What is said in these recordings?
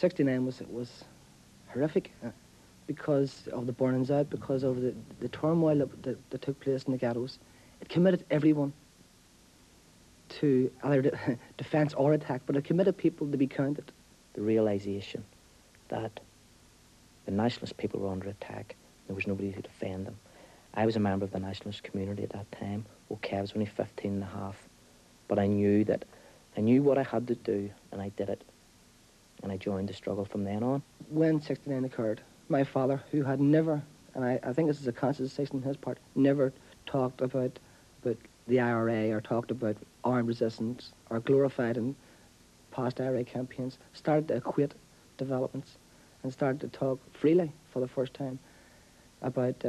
'69 was horrific because of the burnings out, because of the turmoil that took place in the ghettos. It committed everyone to either defence or attack, but it committed people to be counted. The realisation that the nationalist people were under attack, there was nobody to defend them. I was a member of the nationalist community at that time. Okay, I was only 15 and a half, but I knew what I had to do, and I did it. And I joined the struggle from then on. When '69 occurred, my father, who had never, and I think this is a conscious decision on his part, never talked about the IRA or talked about armed resistance or glorified in past IRA campaigns, started to equate developments and started to talk freely for the first time about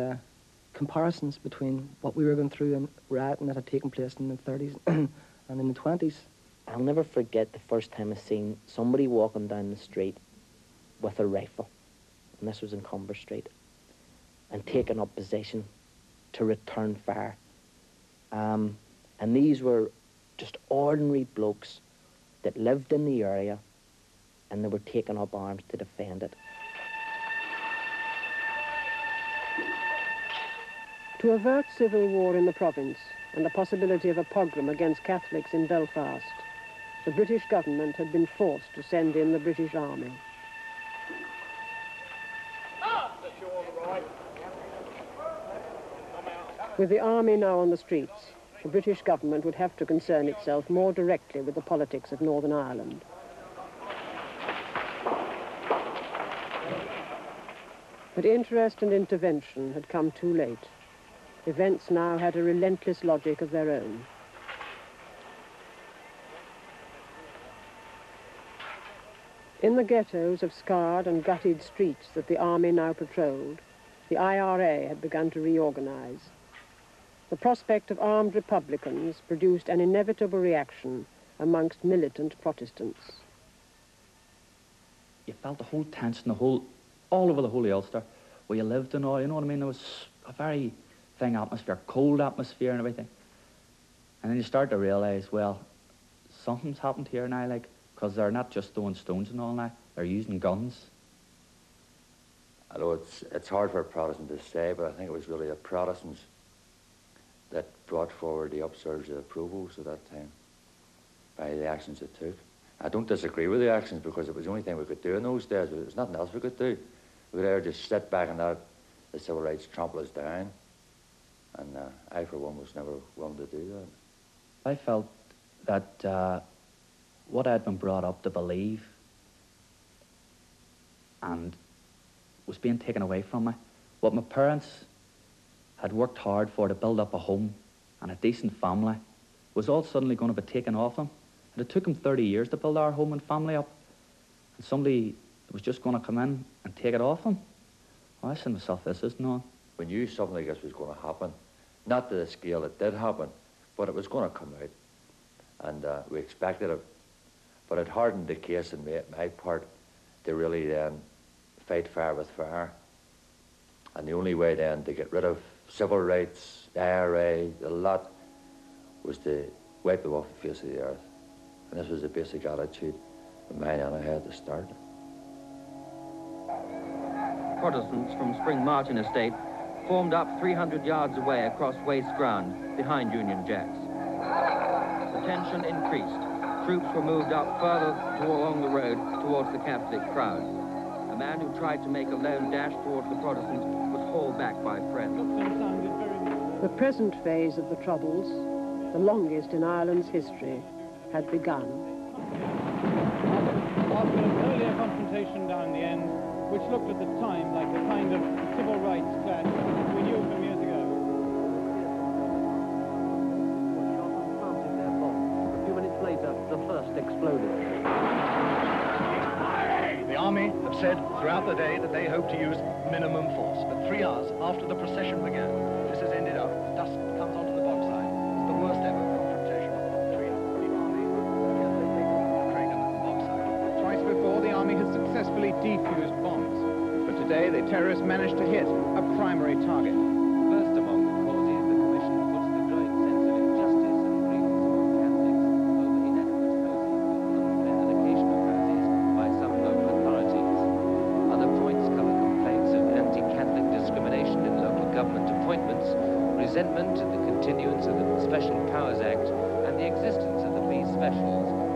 comparisons between what we were going through and rioting that had taken place in the 30s and in the 20s. I'll never forget the first time I seen somebody walking down the street with a rifle, and this was in Cumber Street, and taking up position to return fire. And these were just ordinary blokes that lived in the area, and they were taking up arms to defend it. To avert civil war in the province and the possibility of a pogrom against Catholics in Belfast, the British government had been forced to send in the British Army. With the army now on the streets, the British government would have to concern itself more directly with the politics of Northern Ireland. But interest and intervention had come too late. Events now had a relentless logic of their own. In the ghettos of scarred and gutted streets that the army now patrolled, the IRA had begun to reorganize. The prospect of armed republicans produced an inevitable reaction amongst militant Protestants. You felt the whole tension, all over the whole of Ulster, where you lived and all, you know what I mean? There was a very thing atmosphere, cold atmosphere and everything. And then you start to realise, well, something's happened here now, like, because they're not just throwing stones and all now, they're using guns. I know it's hard for a Protestant to say, but I think it was really the Protestants that brought forward the upsurge of the Provost at that time by the actions they took. I don't disagree with the actions because it was the only thing we could do in those days, but there was nothing else we could do. We could either just sit back and let the civil rights trample us down, and I, for one, was never willing to do that. I felt that what I'd been brought up to believe and was being taken away from me, what my parents had worked hard for to build up a home and a decent family, was all suddenly going to be taken off them. And it took them 30 years to build our home and family up, and somebody was just going to come in and take it off them. Well, I said to myself, this isn't on. We knew something like this was going to happen, not to the scale it did happen, but it was going to come out, and we expected it. But it hardened the case in my part to really then fight fire with fire. And the only way then to get rid of civil rights, the IRA, the lot, was to wipe them off the face of the earth. And this was the basic attitude of mine and I had to start. Protestants from Spring Martin Estate formed up 300 yards away across waste ground behind Union Jacks. The tension increased. Troops were moved up further along the road towards the Catholic crowd. A man who tried to make a lone dash towards the Protestants was hauled back by friends. The present phase of the Troubles, the longest in Ireland's history, had begun. After an earlier confrontation down the end, which looked at the time like a kind of civil rights clash we knew from years ago. A few minutes later, the first exploded. The army have said throughout the day that they hope to use minimum force, but 3 hours after the procession began, this has ended up. Dust comes onto the bogside. It's the worst ever confrontation. 3 hours. The army and bogside. Twice before, the army has successfully defused bombs, but today the terrorists managed to hit a primary target. First among the causes, the Commission puts the growing sense of injustice and freedoms among Catholics over inadequate housing and unfair allocation of houses by some local authorities. Special Powers Act and the existence of the police specials